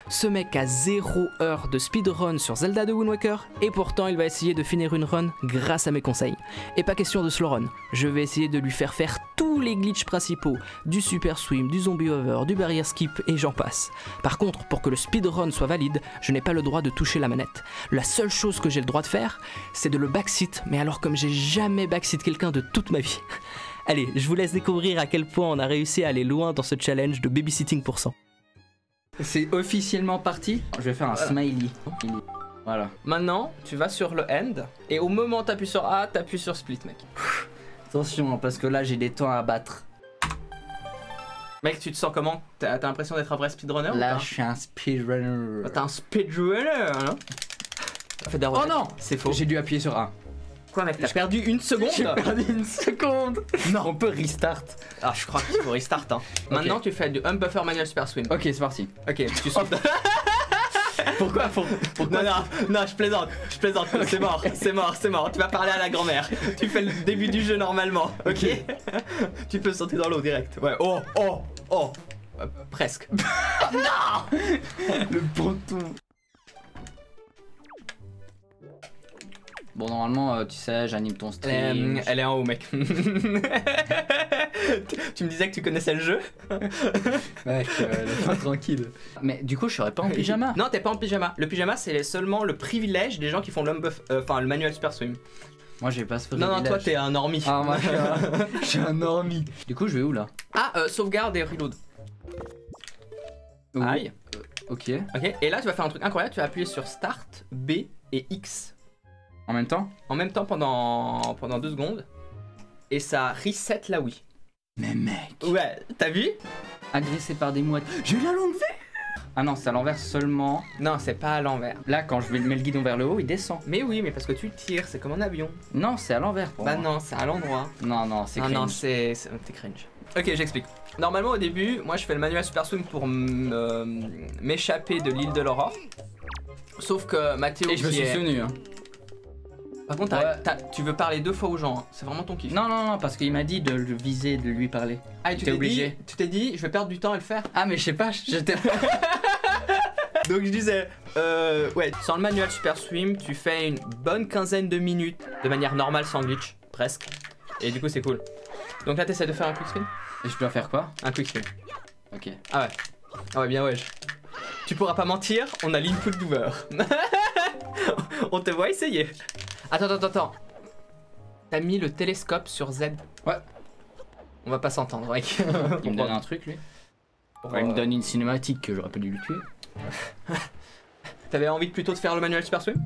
Ce mec a 0 heure de speedrun sur Zelda de Wind Waker et pourtant il va essayer de finir une run grâce à mes conseils. Et pas question de slow run, je vais essayer de lui faire faire tous les glitches principaux, du super swim, du zombie hover, du barrière skip et j'en passe. Par contre, pour que le speedrun soit valide, je n'ai pas le droit de toucher la manette. La seule chose que j'ai le droit de faire, c'est de le backseat, mais alors comme j'ai jamais backseat quelqu'un de toute ma vie. Allez, je vous laisse découvrir à quel point on a réussi à aller loin dans ce challenge de babysitting pour 100. C'est officiellement parti. Je vais faire un smiley. Voilà. Maintenant, tu vas sur le end et au moment où t'appuies sur A, t'appuies sur split, mec. Attention, parce que là j'ai des temps à battre. Mec, tu te sens comment? T'as l'impression d'être un vrai speedrunner? Là, je suis un speedrunner. T'es un speedrunner, hein? Oh non! C'est faux. J'ai dû appuyer sur A. Quoi, mec? T'as perdu une seconde? J'ai perdu une seconde. Non. On peut restart. Ah, je crois qu'il faut restart, hein. Maintenant, tu fais du buffer manual super swim. Ok, c'est parti. Ok, tu sautes. Pourquoi Non, je plaisante, c'est mort, tu vas parler à la grand-mère. Tu fais le début du jeu normalement, ok? Tu peux sauter dans l'eau direct. Ouais, oh presque. Non. Le ponton. Bon, normalement, tu sais, j'anime ton stream. Elle est en haut, mec. Tu me disais que tu connaissais le jeu? Mec, pas tranquille. Mais du coup, je serais pas en pyjama. Non, t'es pas en pyjama. Le pyjama, c'est seulement le privilège des gens qui font le manual super swim. Moi, j'ai pas ce privilège. Non, toi, t'es un normie. Ah, moi, je suis un normie. Du coup, je vais où là? Ah, sauvegarde et reload. Où? Aïe. Ok. Ok, et là, tu vas faire un truc incroyable. Tu vas appuyer sur Start, B et X. En même temps? En même temps pendant 2 secondes. Et ça reset la Wii. Mais mec. Ouais, t'as vu? Agressé par des mouettes. J'ai eu la longue vue. Ah non, c'est à l'envers seulement. Non, c'est pas à l'envers. Là, quand je mets le guidon vers le haut, il descend. Mais oui, mais parce que tu tires, c'est comme un avion. Non, c'est à l'envers pour moi. Non, c'est à l'endroit. Non, c'est cringe. Non, c'est t'es cringe. Ok, j'explique. Normalement, au début, moi je fais le manuel super swim pour m'échapper de l'île de l'aurore. Sauf que Mathéo. Et je me suis souvenu, hein. Par contre, tu veux parler 2 fois aux gens, hein. C'est vraiment ton kiff. Non, parce qu'il m'a dit de le viser, de lui parler. Ah, et tu t'es obligé. Tu t'es dit, je vais perdre du temps à le faire. Ah, mais je sais pas, j'étais. Donc je disais, ouais, sans le manuel super swim, tu fais une bonne quinzaine de minutes de manière normale sans glitch, presque. Et du coup, c'est cool. Donc là, t'essaies de faire un quick swim. Et je dois faire quoi? Un quick swim. Ok. Ah ouais, bien ouais. Tu pourras pas mentir, on a l'input d'over. On te voit essayer. Attends. T'as mis le télescope sur Z. Ouais. On va pas s'entendre, mec. Il me donne un truc, lui. Il me donne une cinématique que j'aurais pas dû lui tuer. T'avais envie plutôt de faire le manuel super swim?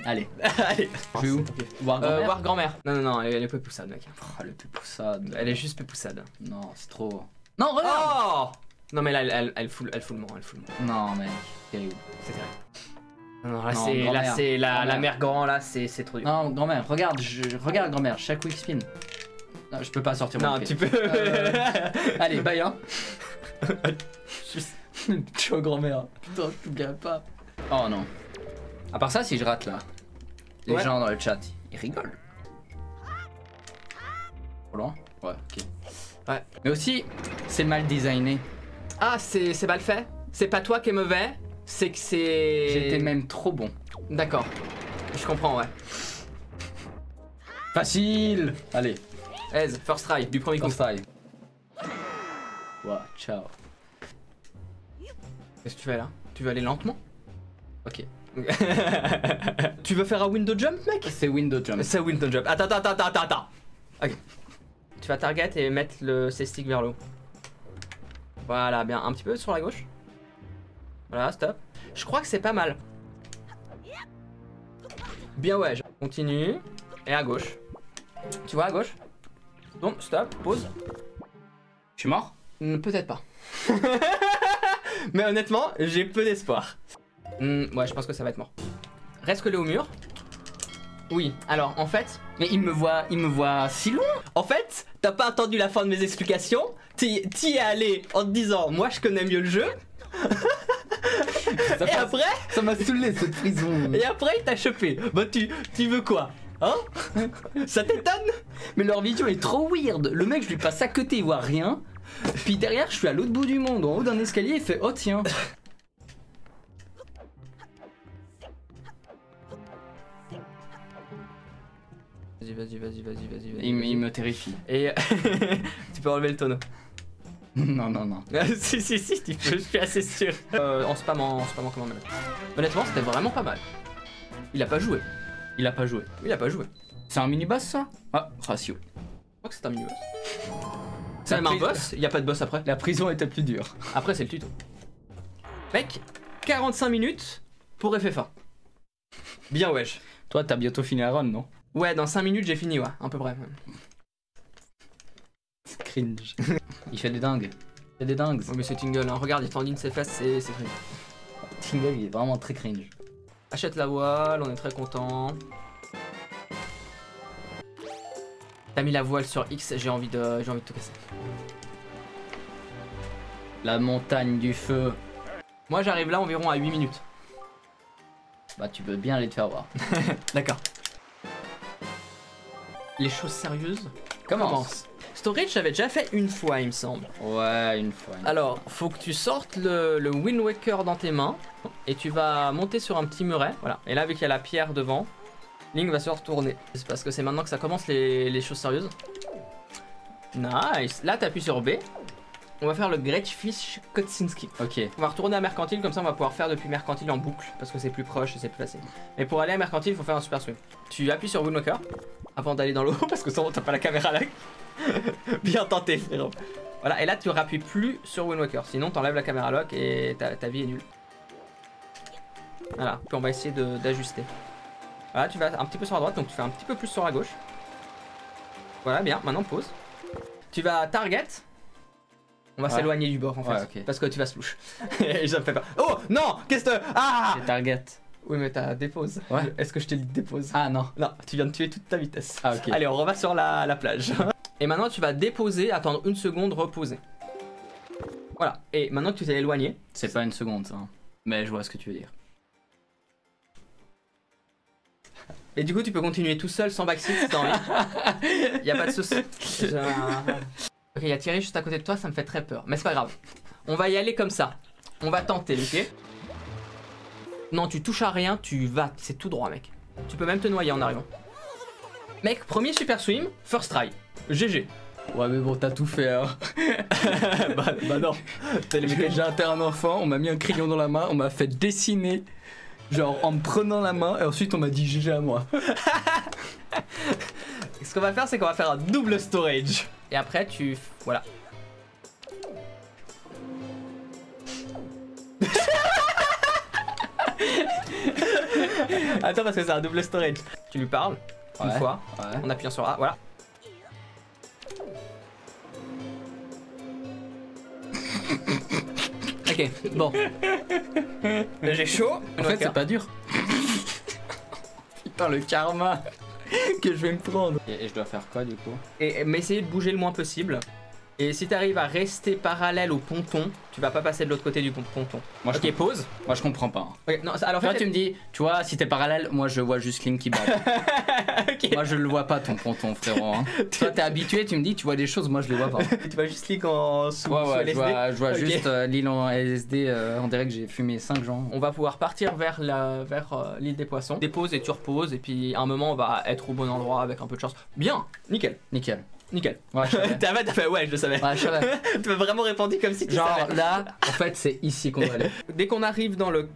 Allez. Allez. Je vais où? Voir grand-mère. Voir grand-mère. Non, elle est peu poussade, mec. Oh, elle est peu poussade. Elle est juste peu poussade. Non, c'est trop. Non, regarde. Oh non, mais là, elle fout le mort, Non, mec. Terrible. C'est terrible. Non, là, c'est la mère grand, là, c'est trop dur. Non, grand-mère, regarde, regarde grand-mère, chaque quick spin. Non, je peux pas sortir mon Non, tu peux. Allez, bye, hein. Ciao, grand-mère. Putain, je t'oublierai pas. Oh non. À part ça, si je rate là, les gens dans le chat, ils rigolent. Trop loin? Ouais, ok. Ouais. Mais aussi, c'est mal designé. Ah, c'est mal fait? C'est pas toi qui es mauvais? C'est que c'est... J'étais même trop bon. D'accord. Je comprends, ouais. Facile. Allez. Aise, first try, du premier coup. First try. Wow, ciao. Qu'est-ce que tu fais là? Tu veux aller lentement? Ok. Tu veux faire un window jump, mec? C'est window jump. C'est window jump. Attends. Ok. Tu vas target et mettre ses sticks vers le haut. Voilà, bien. Un petit peu sur la gauche. Voilà, stop. Je crois que c'est pas mal. Bien, ouais. Je continue. Et à gauche. Tu vois, à gauche? Donc, stop, pause. Je suis mort? Peut-être pas. Mais honnêtement, j'ai peu d'espoir. Ouais, je pense que ça va être mort. Reste collé au mur. Oui, alors en fait... Mais il me voit si loin. En fait, t'as pas attendu la fin de mes explications. T'y es allé en te disant, moi je connais mieux le jeu. Et après... Ça m'a saoulé cette prison. Et après il t'a chopé. Bah tu veux quoi? Hein? Ça t'étonne? Mais leur vidéo est trop weird. Le mec, je lui passe à côté, il voit rien. Puis derrière, je suis à l'autre bout du monde, en haut d'un escalier, il fait oh tiens. Vas-y. Il me terrifie. Et tu peux enlever le tonneau. Non. si, tu peux, je suis assez sûr. En spammant comment même. Honnêtement, c'était vraiment pas mal. Il a pas joué. Il a pas joué. Il a pas joué. C'est un mini-boss ça? Ah, ratio. Je crois que c'est un mini-boss. C'est même un boss, y a pas de boss après. La prison était plus dure. Après, c'est le tuto. Mec, 45 minutes pour FF1. Bien wesh. Toi, t'as bientôt fini la run, non? Ouais, dans 5 minutes, j'ai fini, ouais, un peu bref. Cringe. Il fait des dingues. Il fait des dingues. Oh, mais c'est Tingle, hein. Regarde, il tendine ses fesses, c'est cringe. Tingle, il est vraiment très cringe. Achète la voile, on est très content. T'as mis la voile sur X, j'ai envie de tout casser. La montagne du feu. Moi, j'arrive là environ à 8 minutes. Bah, tu peux bien aller te faire voir. D'accord. Les choses sérieuses Commence. Storage, j'avais déjà fait une fois, il me semble. Ouais, une fois. Alors, faut que tu sortes le Wind Waker dans tes mains et tu vas monter sur un petit muret. Voilà. Et là, vu qu'il y a la pierre devant, Link va se retourner. C'est parce que c'est maintenant que ça commence les choses sérieuses. Nice. Là, t'appuies sur B. On va faire le Great Fish Kotsinski. Ok. On va retourner à Mercantile, comme ça on va pouvoir faire depuis Mercantile en boucle, parce que c'est plus proche et c'est plus facile. Mais pour aller à Mercantile, il faut faire un super swim. Tu appuies sur Wind Waker avant d'aller dans l'eau, parce que sinon t'as pas la caméra là. Bien tenté, frérot. Voilà, et là tu rappuies plus sur Wind Waker, sinon t'enlèves la caméra lock et ta vie est nulle. Voilà, puis on va essayer d'ajuster. Voilà, tu vas un petit peu sur la droite, donc tu fais un petit peu plus sur la gauche. Voilà, bien, maintenant pause. Tu vas target. On va s'éloigner du bord en fait, ouais, okay. Parce que tu vas se louche. Et ça me fait peur. Oh non, qu'est-ce que... Ah, c'est target. Oui mais t'as dépose. Ouais. Est-ce que je te le dépose? Ah non. Non, tu viens de tuer toute ta vitesse. Ah ok. Allez, on reva sur la plage. Et maintenant tu vas déposer, attendre une seconde, reposer. Voilà, et maintenant que tu t'es éloigné... C'est pas une seconde ça, hein. Mais je vois ce que tu veux dire. Et du coup tu peux continuer tout seul sans backseat si t'as envie. Y'a pas de soucis. Ok, il y a Thierry juste à côté de toi, ça me fait très peur. Mais c'est pas grave. On va y aller comme ça. On va tenter, ok? Non, tu touches à rien, tu vas. C'est tout droit, mec. Tu peux même te noyer en arrivant. Mec, premier super swim, first try. GG. Ouais, mais bon, t'as tout fait, hein. bah non. J'ai atteint un enfant, on m'a mis un crayon dans la main, on m'a fait dessiner. Genre en me prenant la main, et ensuite on m'a dit GG à moi. Ce qu'on va faire, c'est qu'on va faire un double storage. Et après, tu... Voilà. Attends, parce que c'est un double storage. Tu lui parles, une fois, en appuyant sur A, voilà. Ok, bon. Là, j'ai chaud. En fait, c'est pas dur. Putain, le karma que je vais me prendre. Et je dois faire quoi du coup? Mais essayer de bouger le moins possible. Et si t'arrives à rester parallèle au ponton, tu vas pas passer de l'autre côté du ponton. Moi, ok, pause. Moi je comprends pas. Okay, non, alors toi tu me dis, tu vois, si t'es parallèle, moi je vois juste Link qui bat. Okay. Moi je le vois pas ton ponton, frérot. Hein. Toi t'es habitué, tu me dis, tu vois des choses, moi je les vois pas. Tu vois juste Link en sous LSD. Je vois juste l'île en LSD, on dirait que j'ai fumé 5 gens. On va pouvoir partir vers l'île des poissons. Dépose et tu reposes, et puis à un moment on va être au bon endroit avec un peu de chance. Bien, nickel. Nickel. Nickel. Ouais, t'as fait ouais, je le savais. Ouais, je savais. Tu m'as vraiment répondu comme si tu genre, savais. Là, en fait, c'est ici qu'on va aller. Dès qu'on arrive dans le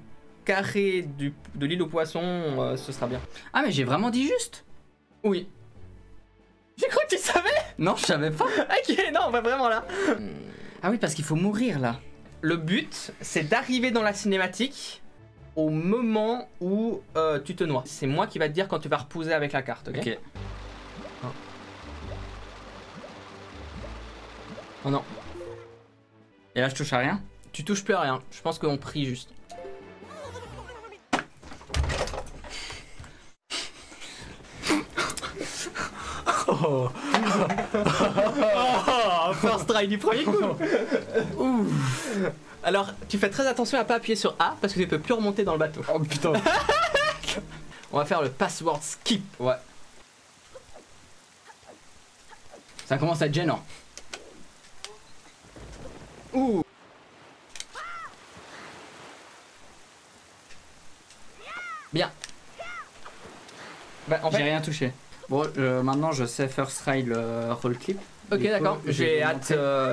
carré de l'île aux poissons, ce sera bien. Ah, mais j'ai vraiment dit juste? Oui. J'ai cru que tu savais. Non, je savais pas. Ok, non, on va vraiment là. Ah oui, parce qu'il faut mourir là. Le but, c'est d'arriver dans la cinématique au moment où tu te noies. C'est moi qui va te dire quand tu vas reposer avec la carte, ok? Ok. Oh non. Et là je touche à rien? Tu touches plus à rien, je pense qu'on prie juste. Oh. First try du premier coup. Ouf. Alors tu fais très attention à pas appuyer sur A parce que tu peux plus remonter dans le bateau. Oh putain. On va faire le password skip. Ouais. Ça commence à être gênant. Ouh. Bien. Bah, en J'ai fait, rien touché. Bon, maintenant je sais first try le roll clip. ok, Du coup, d'accord. je vais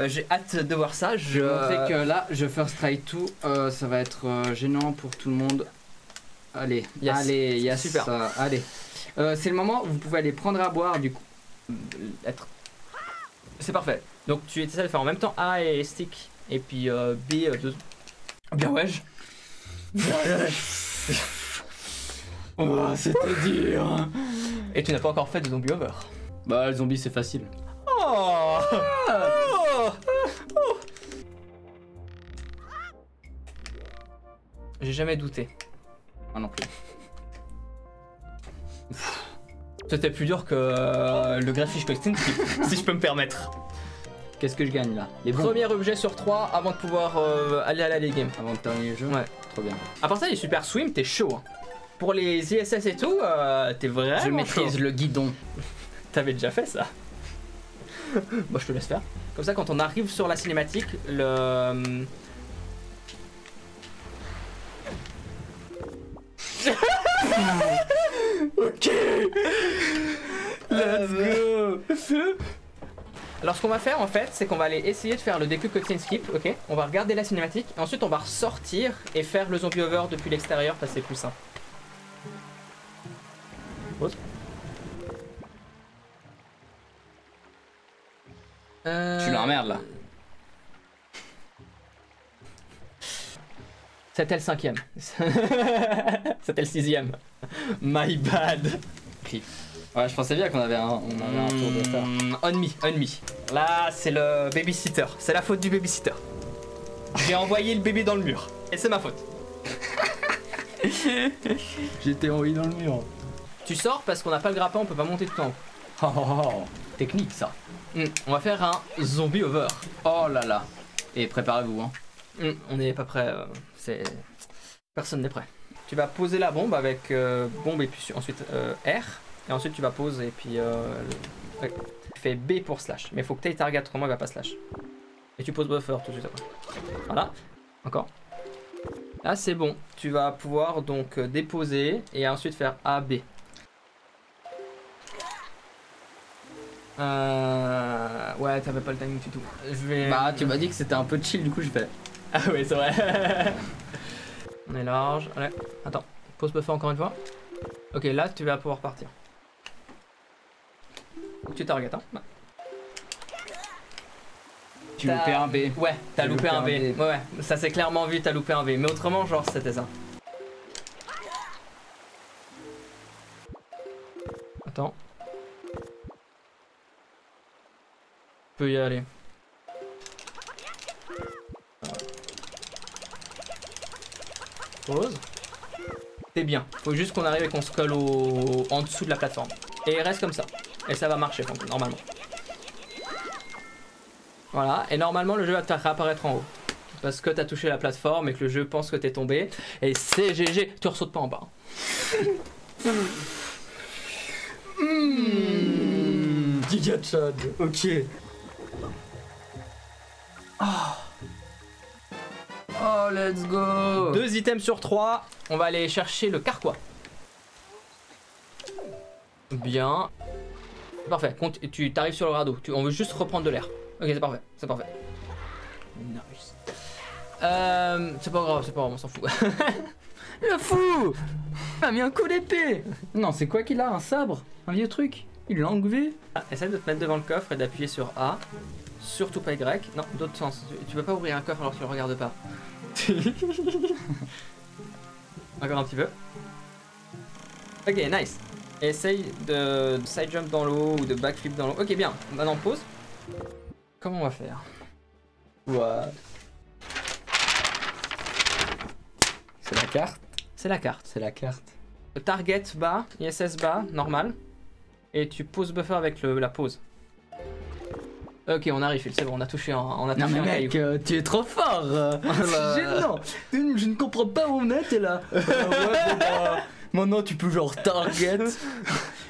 J'ai hâte de voir ça. Je vais montrer que là, je first try tout. Ça va être gênant pour tout le monde. Allez, Yes. allez, yes, Super. Allez. C'est le moment où vous pouvez aller prendre à boire du coup. C'est parfait. Donc tu essaies de faire en même temps A et stick. Et puis B. Bien ouais. Oh, c'était dur. Et tu n'as pas encore fait de zombie over. Bah, le zombie, c'est facile. Oh. J'ai jamais douté. Moi non plus. C'était plus dur que le graphique Extinct, si je peux me permettre. Qu'est-ce que je gagne là? Les bons. Premier objet sur 3 avant de pouvoir aller à la League Game. Avant de terminer le jeu. Ouais. Trop bien. À part ça, les Super Swim, t'es chaud. Hein. Pour les ISS et tout, t'es vraiment Je maîtrise chaud. le guidon. T'avais déjà fait ça. Moi, je te laisse faire. Comme ça, quand on arrive sur la cinématique, le... Ok. Let's go. Alors ce qu'on va faire en fait, c'est qu'on va aller essayer de faire le DQ cutscene skip, ok? On va regarder la cinématique, et ensuite on va ressortir et faire le zombie over depuis l'extérieur parce que c'est plus simple. Pause. Tu l'emmerdes là. C'était le 5ème. C'était le 6ème. My bad. Ouais, je pensais bien qu'on avait un tour de faire. On me. Là, c'est le babysitter. C'est la faute du babysitter. J'ai envoyé le bébé dans le mur. Et c'est ma faute. J'étais envoyé dans le mur. Tu sors parce qu'on n'a pas le grappin, on peut pas monter tout en haut. Oh, technique ça. On va faire un zombie over. Oh là là. Et préparez-vous hein. On n'est pas prêt. Personne n'est prêt. Tu vas poser la bombe avec bombe et puis ensuite R. Et ensuite tu vas poser et puis ouais. Tu fais B pour slash. Mais il faut que tu aies target, autrement il va pas slash. Et tu poses buffer tout de suite après. Voilà. Encore. Là c'est bon. Tu vas pouvoir donc déposer et ensuite faire A, B. Ouais, t'avais pas le timing du tout. Je vais... Bah, tu m'as dit que c'était un peu chill, du coup je fais. Ah oui, c'est vrai. On est large. Allez, attends. Pose buffer encore une fois. Ok, là tu vas pouvoir partir. Faut que tu target, hein. Tu loupais un B. Ouais, t'as loupé un B. Ouais, ça s'est clairement vu, t'as loupé un B. Mais autrement, genre, c'était ça. Attends. Je peux y aller. Pause. C'est bien. Faut juste qu'on arrive et qu'on se colle en dessous de la plateforme. Et reste comme ça. Et ça va marcher, normalement. Voilà. Et normalement, le jeu va te réapparaître en haut. Parce que t'as touché la plateforme et que le jeu pense que t'es tombé. Et c'est GG. Tu ressautes pas en bas. Giga Chad. Ok. Oh, let's go. 2 items sur 3. On va aller chercher le carquois. Bien. Parfait. Tu t'arrives sur le radeau. On veut juste reprendre de l'air. Ok, c'est parfait. C'est parfait. Nice. C'est pas grave, on s'en fout. Le fou. Il a mis un coup d'épée. Non, c'est quoi qu'il a? Un sabre? Un vieux truc? Il l'a enlevé? Essaye de te mettre devant le coffre et d'appuyer sur A. Surtout pas Y. Non, d'autre sens. Tu peux pas ouvrir un coffre alors que tu le regardes pas. Encore un petit peu. Ok, nice. Essaye de side jump dans l'eau ou de backflip dans l'eau. Ok, bien. Maintenant, pause. Comment on va faire? Ouais. C'est la carte? C'est la carte. C'est la carte. Target bas, ISS bas, normal. Et tu poses buffer avec la pause. Ok, on arrive, c'est bon, on a touché on a touché Non mais un mec, caillou. tu es trop fort. C'est gênant. Je ne comprends pas où on est, t'es là. Ouais, bon, bah, maintenant tu peux genre target.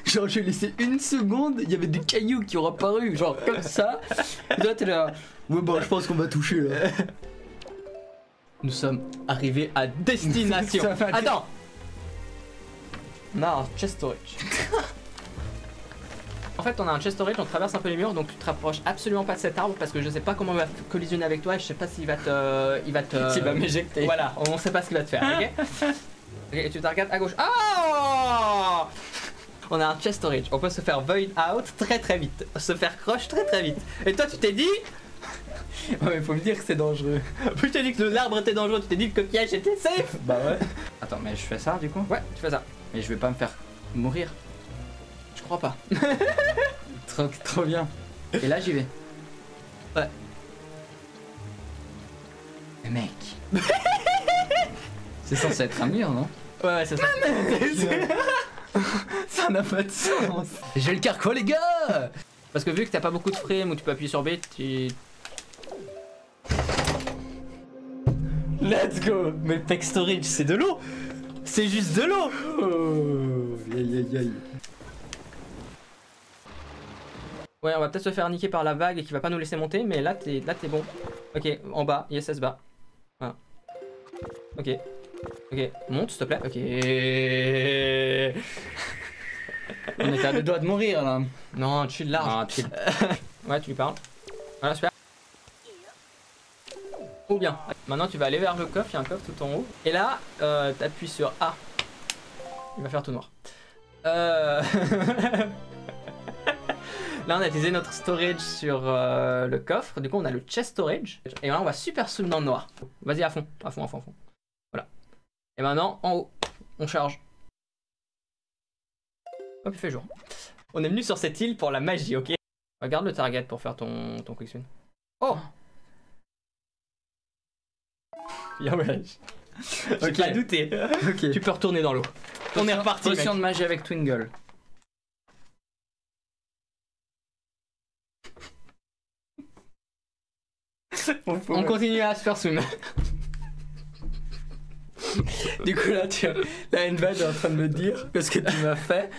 Je Genre j'ai laissé une seconde, il y avait des cailloux qui ont apparu, genre comme ça. Et toi t'es là. Ouais bah je pense qu'on va toucher là. Nous sommes arrivés à destination. Attends. Non, chest storage. En fait, on a un chest storage, on traverse un peu les murs, donc tu te rapproches absolument pas de cet arbre parce que je sais pas comment il va collisionner avec toi et je sais pas s'il va te. S'il va m'éjecter. Voilà, on sait pas ce qu'il va te faire, ok? Ok, tu te regardes à gauche. Oh! On a un chest storage, on peut se faire void out très très vite, se faire crush très très vite. Et toi, tu t'es dit. Ouais, mais faut me dire que c'est dangereux. Puis je t'ai dit que l'arbre était dangereux, tu t'es dit que le piège était safe. Bah ouais. Attends, mais je fais ça du coup? Ouais, tu fais ça. Mais je vais pas me faire mourir. Je crois pas. Trop bien. Et là, j'y vais. Ouais. Mais mec. C'est censé être un mur, non? Ouais, c'est ça. Ça n'a pas de sens. J'ai le carquois, les gars! Parce que vu que t'as pas beaucoup de frames où tu peux appuyer sur B, tu. Let's go. Mais le pack storage, c'est de l'eau. C'est juste de l'eau. Oh, aïe aïe aïe. Ouais, on va peut-être se faire niquer par la vague et qui va pas nous laisser monter, mais là t'es bon. Ok, en bas, ISS bas. Voilà. Ok. Ok, monte s'il te plaît. Ok. On était à 2 doigts de mourir là. Non, chill large. Ah, chill. Ouais, tu lui parles. Voilà, super. Ou bien. Maintenant, tu vas aller vers le coffre, il y a un coffre tout en haut. Et là, t'appuies sur A. Il va faire tout noir. Là, on a utilisé notre storage sur le coffre. Du coup, on a le chest storage. Et là, on va super sous dans le noir. Vas-y, à fond, à fond, à fond, à fond. Voilà. Et maintenant, en haut, on charge. Hop, il fait jour. On est venu sur cette île pour la magie, ok? Regarde le target pour faire ton quick swing. Oh! Y'a wesh. J'ai pas douté. Ok. Tu peux retourner dans l'eau. On est reparti, mec. Potion de magie avec Twingle. On continue à se faire swim. Du coup là, la Nvad est en train de me dire que ce que tu m'as fait,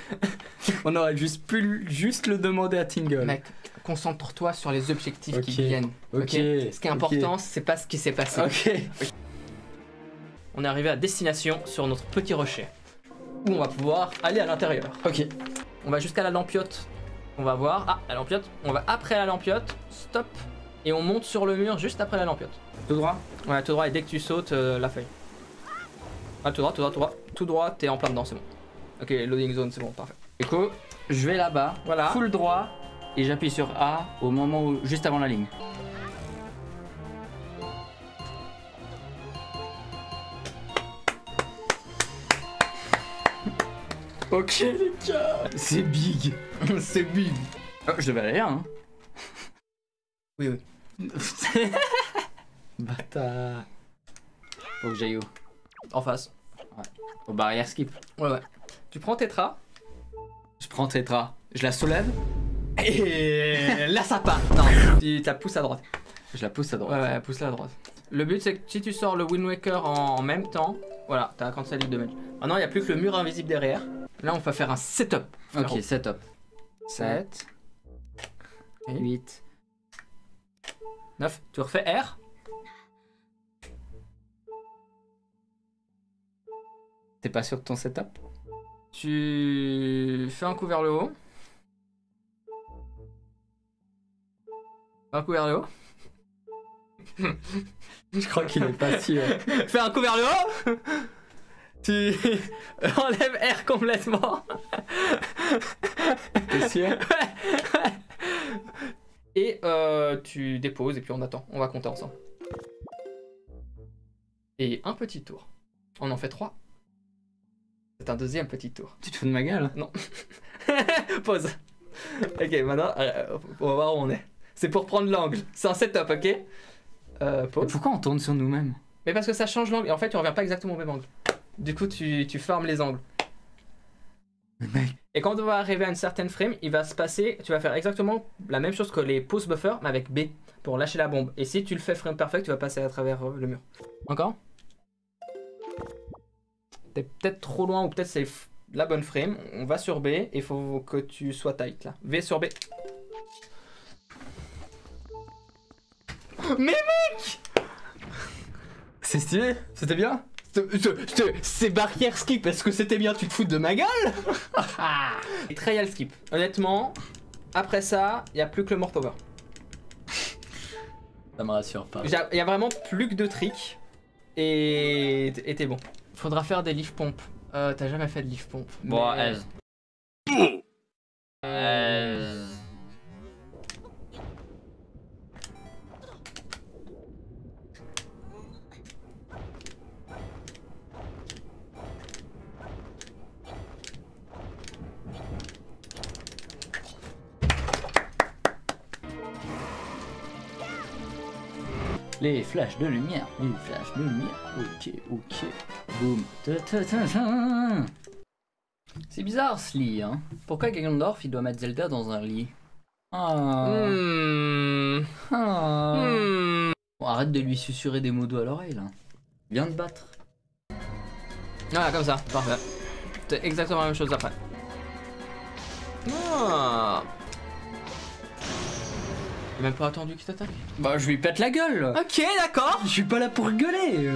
on aurait juste pu le demander à Tingle. Mec, concentre-toi sur les objectifs qui Ok. viennent. Ok. Ce qui est important, c'est pas ce qui s'est passé. Ok. On est arrivé à destination sur notre petit rocher. Où on va pouvoir aller à l'intérieur. Ok. On va jusqu'à la lampiote. On va voir. Ah, la lampiote. On va après la lampiote. Stop. Et on monte sur le mur juste après la lampiote. Tout droit? Ouais, tout droit. Et dès que tu sautes, la feuille. Ah, tout droit, tout droit, tout droit. Tout droit, t'es en plein dedans, c'est bon. Ok, loading zone, c'est bon, parfait. Du coup, je vais là-bas, Voilà. full droit, et j'appuie sur A au moment où, juste avant la ligne. Ok les gars, c'est big. C'est big. Oh, je devais aller là, hein. Oui, oui. Bâtard. Faut que j'aille où? En face. Aux barrières skip. Ouais, ouais. Tu prends Tetra. Je prends Tetra, je la soulève, Et là, ça part. Non, tu la pousses à droite. je la pousse à droite. Ouais, ouais, pousse-la à droite. Le but, c'est que si tu sors le Wind Waker en même temps, voilà, t'as 45 litres de damage. Maintenant, il n'y a plus que le mur invisible derrière. Là, on va faire un setup. Ok, setup. 7, 8. 9. Tu refais R. T'es pas sûr de ton setup? Tu fais un coup vers le haut. Un coup vers le haut. Je crois qu'il est pas sûr. Fais un coup vers le haut. Tu enlèves R complètement. T'es sûr? Et tu déposes et puis on attend. On va compter ensemble. Et un petit tour. On en fait 3. C'est un deuxième petit tour. Tu te fous de ma gueule? Non. Pause. Ok, maintenant, on va voir où on est. C'est pour prendre l'angle. C'est un setup, ok? Pause. Pourquoi on tourne sur nous-mêmes? Mais parce que ça change l'angle. Et en fait, tu reviens pas exactement au même angle. Du coup, tu formes les angles. Mec. Et quand on va arriver à une certaine frame, il va se passer, tu vas faire exactement la même chose que les pause buffer, mais avec B, pour lâcher la bombe. Et si tu le fais frame perfect, tu vas passer à travers le mur. Encore? T'es peut-être trop loin, ou peut-être c'est la bonne frame. On va sur B et il faut que tu sois tight là. V sur B. Mais mec! C'est stylé, c'était bien. C'est barrière skip, est-ce que c'était bien? Tu te fous de ma gueule? Trial skip. Honnêtement, après ça, il n'y a plus que le more power. Ça me rassure pas. Il y a vraiment plus que 2 tricks. Et t'es bon. Faudra faire des leaf pompes. T'as jamais fait de leaf pompe. Bon, mais... Les flashs de lumière, les flashs de lumière. Ok, ok. Boum. Ta-ta-ta-ta. C'est bizarre ce lit, hein. Pourquoi Ganondorf il doit mettre Zelda dans un lit? Ah. Bon, arrête de lui susurrer des mots doux à l'oreille là. Viens te battre. Voilà, comme ça, parfait. C'est exactement la même chose après. Ah. J'ai même pas attendu qu'il t'attaque. Bah je lui pète la gueule. Ok, d'accord. Je suis pas là pour rigoler.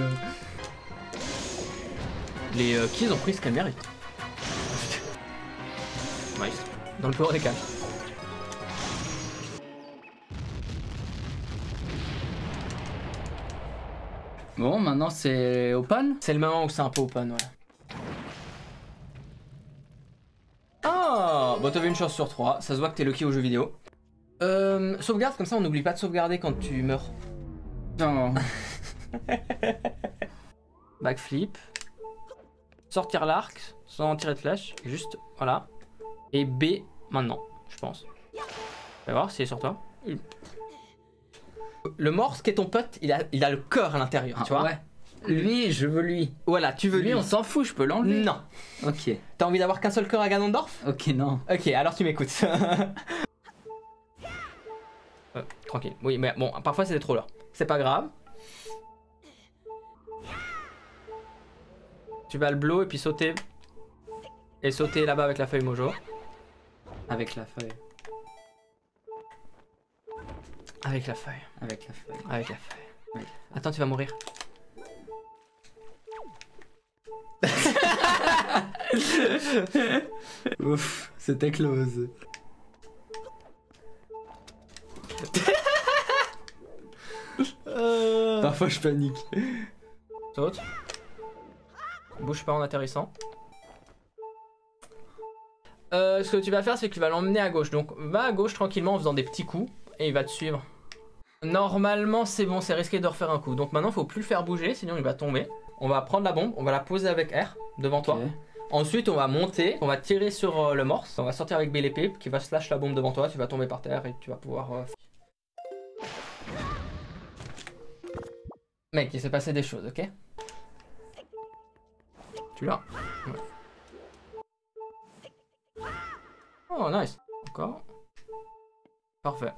Les kids ont pris ce qu'elles méritent. Nice. Dans le power des calmes. Bon, maintenant c'est open. C'est le moment où c'est un peu open, ouais. Ah, bah t'avais une chance sur 3. Ça se voit que t'es lucky au jeu vidéo. Sauvegarde, comme ça on n'oublie pas de sauvegarder quand tu meurs. Non. Backflip. Sortir l'arc sans tirer de flèche. Juste, voilà. Et B maintenant, je pense. On va voir s'il est sur toi. Le morse qui est ton pote, il a le cœur à l'intérieur, tu vois. Ouais. Lui, je veux lui. Voilà, tu veux lui. Lui, on s'en fout, je peux l'enlever. Non. Ok. T'as envie d'avoir qu'un seul cœur à Ganondorf? Ok, non. Ok, alors tu m'écoutes. Tranquille. Oui, mais bon, parfois c'est des trollers. C'est pas grave. Tu vas le blow et puis sauter. Et sauter là-bas avec la feuille mojo. Avec la feuille. Avec la feuille. Avec la feuille. Avec la feuille. Oui. Attends, tu vas mourir. Ouf, c'était close. Parfois je panique. Saute. Bouge pas en atterrissant. Ce que tu vas faire, c'est que tu vas l'emmener à gauche. Donc va à gauche tranquillement en faisant des petits coups et il va te suivre. Normalement c'est bon, c'est risqué de refaire un coup. Donc maintenant faut plus le faire bouger, sinon il va tomber. On va prendre la bombe, on va la poser avec R devant toi. Okay. Ensuite on va monter, on va tirer sur le morse. On va sortir avec B l'épée qui va slash la bombe devant toi. Tu vas tomber par terre et tu vas pouvoir... Mec, il s'est passé des choses, ok? Tu l'as? Ouais. Oh, nice. Encore. Parfait.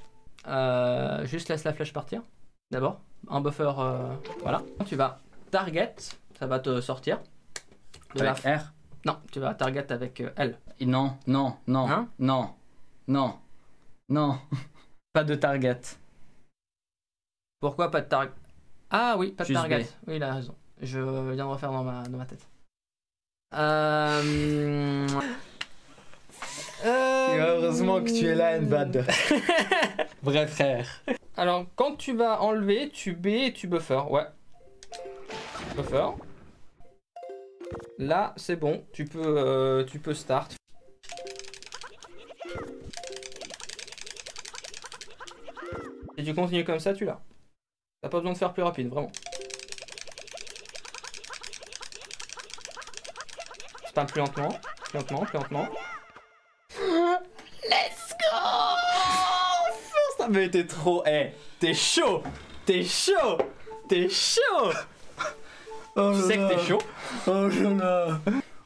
Juste laisse la flèche partir. D'abord. Un buffer, voilà. Tu vas target, ça va te sortir. De Avec la... R. Non, tu vas target avec L. Et non, non, non, Hein? non, non, non. Pas de target. Pourquoi pas de target? Ah oui, pas de Juste target. B. Oui, il a raison. Je viens de refaire dans ma tête. Heureusement que tu es là, Envad. Vrai frère. Alors, quand tu vas enlever, tu B et tu buffer. Ouais. Buffer. Là, c'est bon. Tu peux start. Si tu continues comme ça, tu l'as. T'as pas besoin de faire plus rapide, vraiment. Spam plus lentement, plus lentement, plus lentement. Let's go! Ça avait été trop... Eh, t'es chaud! T'es chaud! T'es chaud! Oh Tu sais que t'es chaud? Oh là.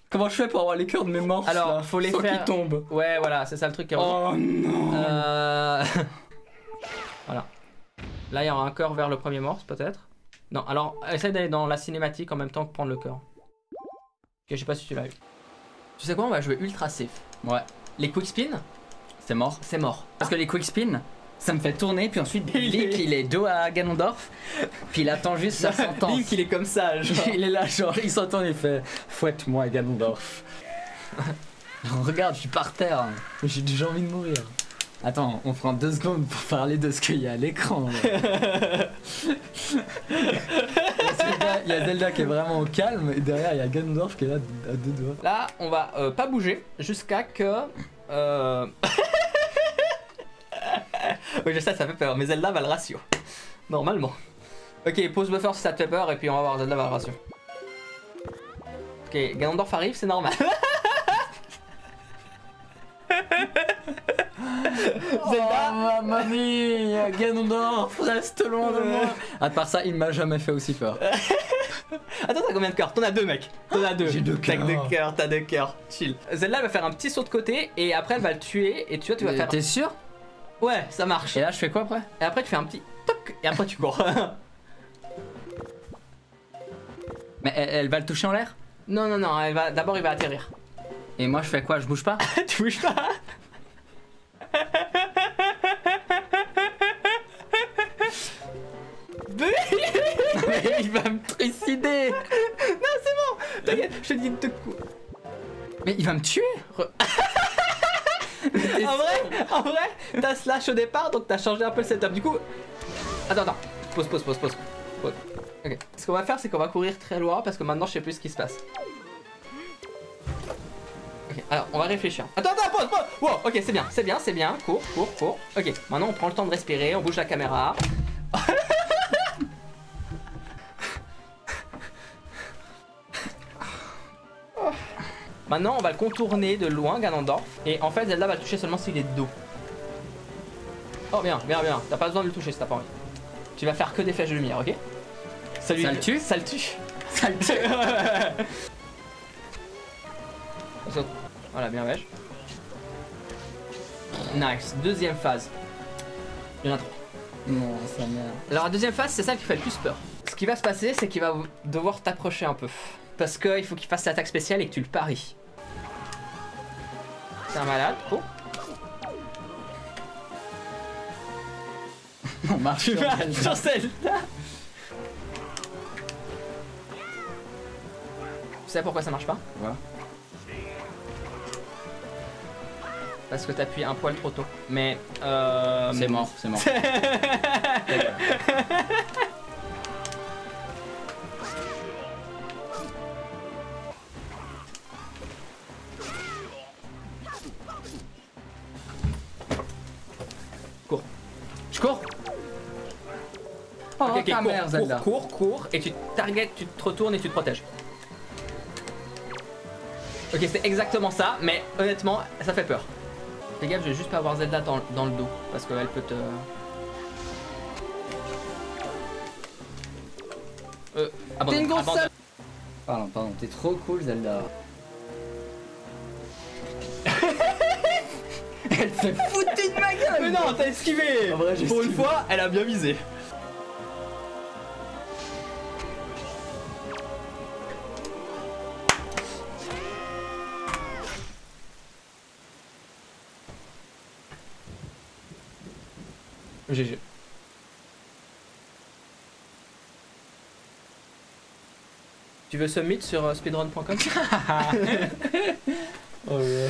Comment je fais pour avoir les cœurs de mes morts? Alors, faut les faire... qui tombent. Ouais, voilà, c'est ça le truc qui est... Oh non. Voilà. Là, il y aura un cœur vers le premier morse, peut-être. Non, alors, essaye d'aller dans la cinématique en même temps que prendre le cœur. Ok, je sais pas si tu l'as eu. Tu sais quoi, on va jouer ultra safe. Ouais, Les quick spin, c'est mort. c'est mort. Parce que les quick spin, ça me fait tourner, puis ensuite Link il est dos à Ganondorf, puis il attend juste sa sentence. Link il est comme ça, genre. Il est là, genre, il s'entend, il fait fouette-moi Ganondorf. Regarde, je suis par terre, j'ai déjà envie de mourir. Attends, on prend 2 secondes pour parler de ce qu'il y a à l'écran. Il y a Zelda qui est vraiment au calme, et derrière il y a Ganondorf qui est là à 2 doigts. Là, on va pas bouger jusqu'à que. Oui, je sais, ça fait peur, mais Zelda va le ratio. Normalement. Ok, pause buffer si ça te fait peur, et puis on va voir Zelda va le ratio. Ok, Ganondorf arrive, c'est normal. Zelda, Oh, mamma mia, Ganondorf, reste loin de moi. À part ça, il m'a jamais fait aussi peur. Attends, t'as combien de cœurs? T'en as 2, mec. T'en as 2. J'ai 2 T'as cœurs. 2 cœurs, t'as 2 cœurs. Chill. Zelda va faire un petit saut de côté et après elle va le tuer et tu vois, tu vas faire. T'es sûr? Ouais, ça marche. Et là, je fais quoi après? Et après tu fais un petit toc et après tu cours. Mais elle va le toucher en l'air? Non, non, non, elle va. D'abord il va atterrir. Et moi, je fais quoi? Je bouge pas? Tu bouges pas. Mais il va me trucider! T'inquiète, je te dis de te couper. Mais il va me tuer! En vrai, t'as slash au départ donc t'as changé un peu le setup. Du coup. Attends. Pause. Ok. Ce qu'on va faire, c'est qu'on va courir très loin parce que maintenant je sais plus ce qui se passe. Ok, alors on va réfléchir. Attends, pause. Wow, ok, c'est bien. Cours. Ok, maintenant on prend le temps de respirer, on bouge la caméra. Maintenant on va le contourner de loin, Ganondorf. Et en fait Zelda va le toucher seulement s'il est de dos. Oh bien. T'as pas besoin de le toucher si t'as pas envie. Tu vas faire que des flèches de lumière, ok? Ça le tue. Ça le tue! Saute. Voilà, bien wesh. Nice, deuxième phase. Il y en a 3. Non, ça merde. Alors la deuxième phase, c'est celle qui fait le plus peur. Ce qui va se passer, c'est qu'il va devoir t'approcher un peu. Parce qu'il faut qu'il fasse l'attaque spéciale et que tu le paries. C'est un malade, cool. On marche Tu vas sur Zelda. Tu sais pourquoi ça marche pas? Ouais. Parce que t'appuies un poil trop tôt. Mais C'est mort. Je cours. Oh, Ok, ta mère, Zelda. cours, et tu target, tu te retournes et tu te protèges. Ok, c'est exactement ça, mais honnêtement, ça fait peur. Fais gaffe, je vais juste pas avoir Zelda dans le dos, parce qu'elle peut te... T'es une grosse abandonne. sale. Pardon, t'es trop cool, Zelda. Elle s'est foutue de ma gueule! Mais non, t'as esquivé. En vrai, j'ai Pour une esquivé. fois, elle a bien visé. GG. Tu veux submit sur speedrun.com? Oh ouais.